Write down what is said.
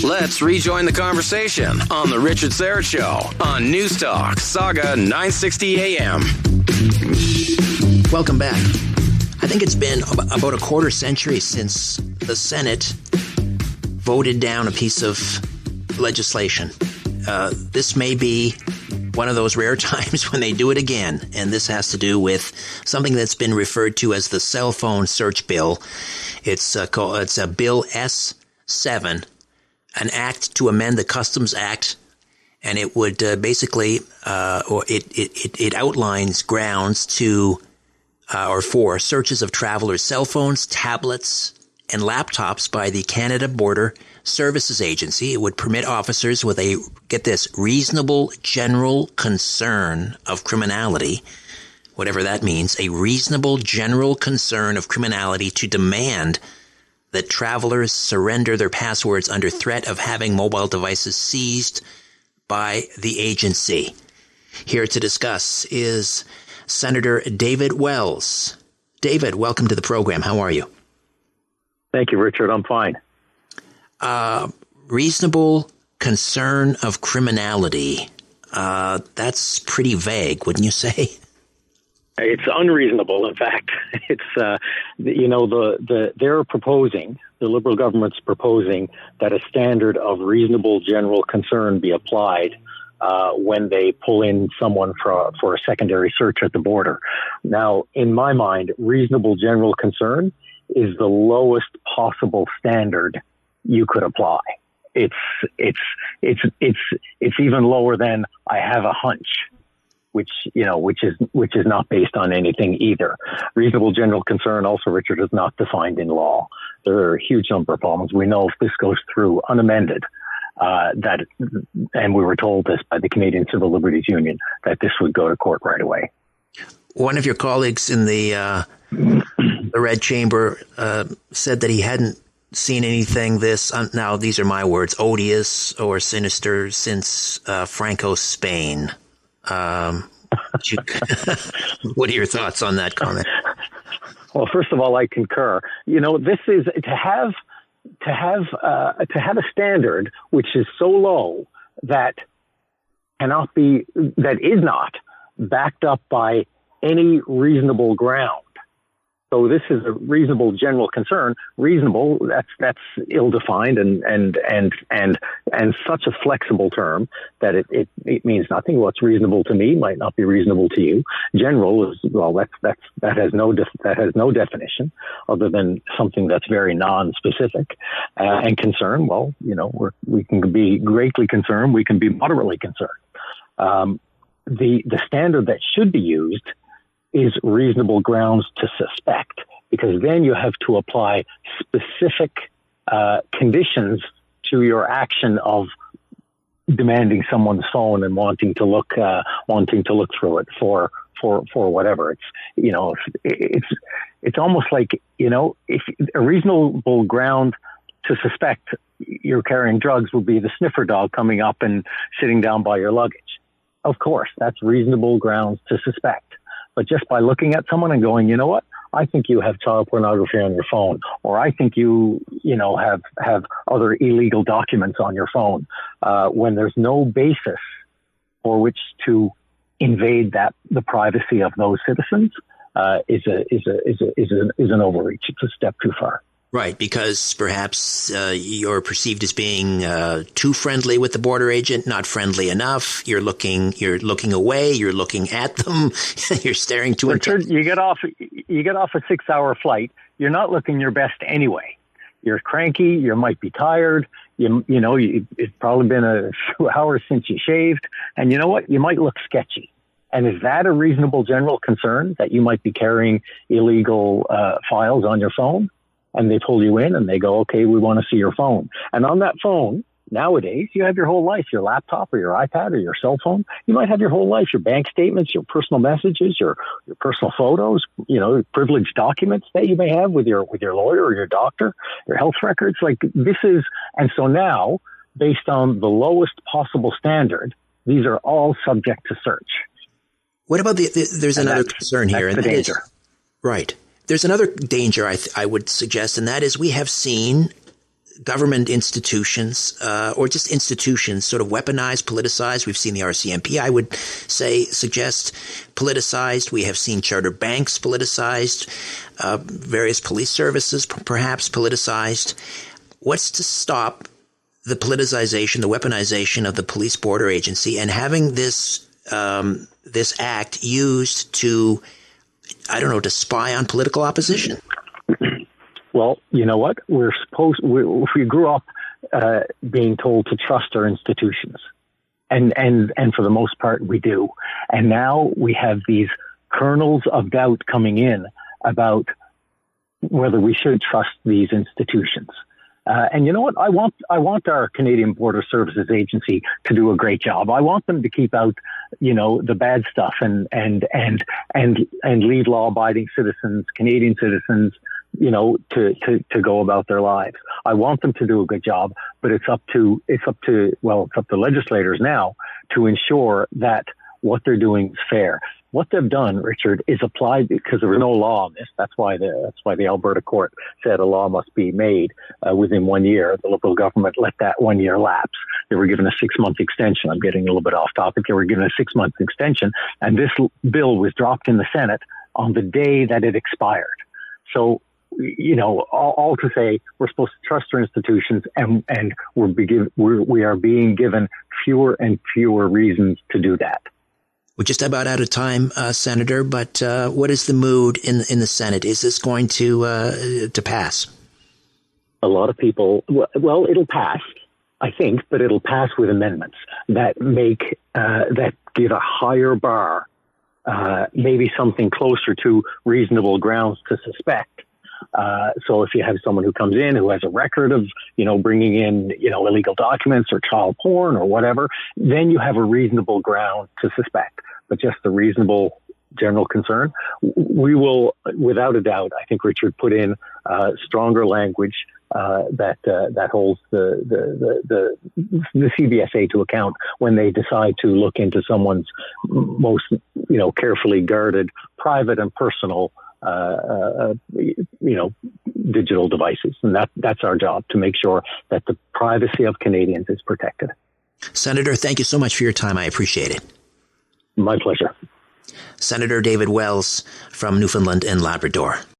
Let's rejoin the conversation on The Richard Syrett Show on News Talk, Saga 960 AM. Welcome back. I think it's been about a quarter century since the Senate voted down a piece of legislation. This may be one of those rare times when they do it again, and this has to do with something that's been referred to as the cell phone search bill. It's a Bill S7, an act to amend the Customs Act, and it would basically, it outlines grounds to or for searches of travelers' cell phones, tablets, and laptops by the Canada Border Services Agency. It would permit officers with a, get this, reasonable general concern of criminality, whatever that means, a reasonable general concern of criminality to demand that travelers surrender their passwords under threat of having mobile devices seized by the agency. Here to discuss is Senator David Wells. David, welcome to the program. How are you? Thank you, Richard. I'm fine. Reasonable concern of criminality. That's pretty vague, wouldn't you say? It's unreasonable. In fact, it's they're proposing, the Liberal government's proposing that a standard of reasonable general concern be applied when they pull in someone for a secondary search at the border. Now, in my mind, reasonable general concern is the lowest possible standard you could apply. It's even lower than I have a hunch, which is not based on anything either. Reasonable general concern also, Richard, is not defined in law. There are a huge number of problems. We know if this goes through unamended, and we were told this by the Canadian Civil Liberties Union, that this would go to court right away. One of your colleagues in the Red Chamber said that he hadn't seen anything now these are my words, odious or sinister since Franco's Spain. What are your thoughts on that comment? Well, first of all, I concur. This is to have a standard which is so low that is not backed up by any reasonable ground. So this is a reasonable general concern. Reasonable, that's ill-defined and such a flexible term that it means nothing. What's reasonable to me might not be reasonable to you. General is, well, that has no definition other than something that's very non-specific. And concern, well, we can be greatly concerned. We can be moderately concerned. The standard that should be used is reasonable grounds to suspect, because then you have to apply specific conditions to your action of demanding someone's phone and wanting to look through it for whatever. It's almost like, if a reasonable ground to suspect you're carrying drugs would be the sniffer dog coming up and sitting down by your luggage. Of course, that's reasonable grounds to suspect. But just by looking at someone and going, you know what, I think you have child pornography on your phone, or I think you have other illegal documents on your phone, when there's no basis for which to invade the privacy of those citizens, is an overreach. It's a step too far. Right, because perhaps you're perceived as being too friendly with the border agent, not friendly enough. You're looking away. You're looking at them. You're staring too intensely. You get off a 6-hour flight. You're not looking your best anyway. You're cranky. You might be tired. It's probably been a few hours since you shaved, and you know what? You might look sketchy. And is that a reasonable general concern that you might be carrying illegal files on your phone? And they pull you in and they go, okay, we want to see your phone. And on that phone, nowadays, you have your whole life, your laptop or your iPad or your cell phone. You might have your whole life, your bank statements, your personal messages, your personal photos, privileged documents that you may have with your lawyer or your doctor, your health records. And so now, based on the lowest possible standard, these are all subject to search. What about there's another concern here. That's the danger. Right. There's another danger I would suggest, and that is we have seen government institutions or just institutions sort of weaponized, politicized. We've seen the RCMP, I would suggest politicized. We have seen charter banks politicized, various police services perhaps politicized. What's to stop the politicization, the weaponization of the police border agency and having this act used to, to spy on political opposition? Well, you know what? If we grew up being told to trust our institutions, and for the most part we do, and now we have these kernels of doubt coming in about whether we should trust these institutions. And you know what? I want our Canadian Border Services Agency to do a great job. I want them to keep out, the bad stuff and leave law-abiding citizens, Canadian citizens, to go about their lives. I want them to do a good job, but it's up to legislators now to ensure that what they're doing is fair. What they've done, Richard, is applied because there was no law on this. That's why the Alberta court said a law must be made within 1 year. The Liberal government let that 1 year lapse. They were given a 6-month extension. I'm getting a little bit off topic. They were given a 6-month extension, and this bill was dropped in the Senate on the day that it expired. So, all to say, we're supposed to trust our institutions, and we are being given fewer and fewer reasons to do that. We're just about out of time, Senator, but what is the mood in the Senate? Is this going to pass? A lot of people, well, it'll pass, I think, but it'll pass with amendments that that give a higher bar, maybe something closer to reasonable grounds to suspect. So if you have someone who comes in who has a record of, bringing in, illegal documents or child porn or whatever, then you have a reasonable ground to suspect. But just a reasonable general concern, we will, without a doubt, I think, Richard, put in stronger language that holds the CBSA to account when they decide to look into someone's most, carefully guarded, private and personal digital devices. And that's our job, to make sure that the privacy of Canadians is protected. Senator, thank you so much for your time. I appreciate it. My pleasure. Senator David Wells from Newfoundland and Labrador.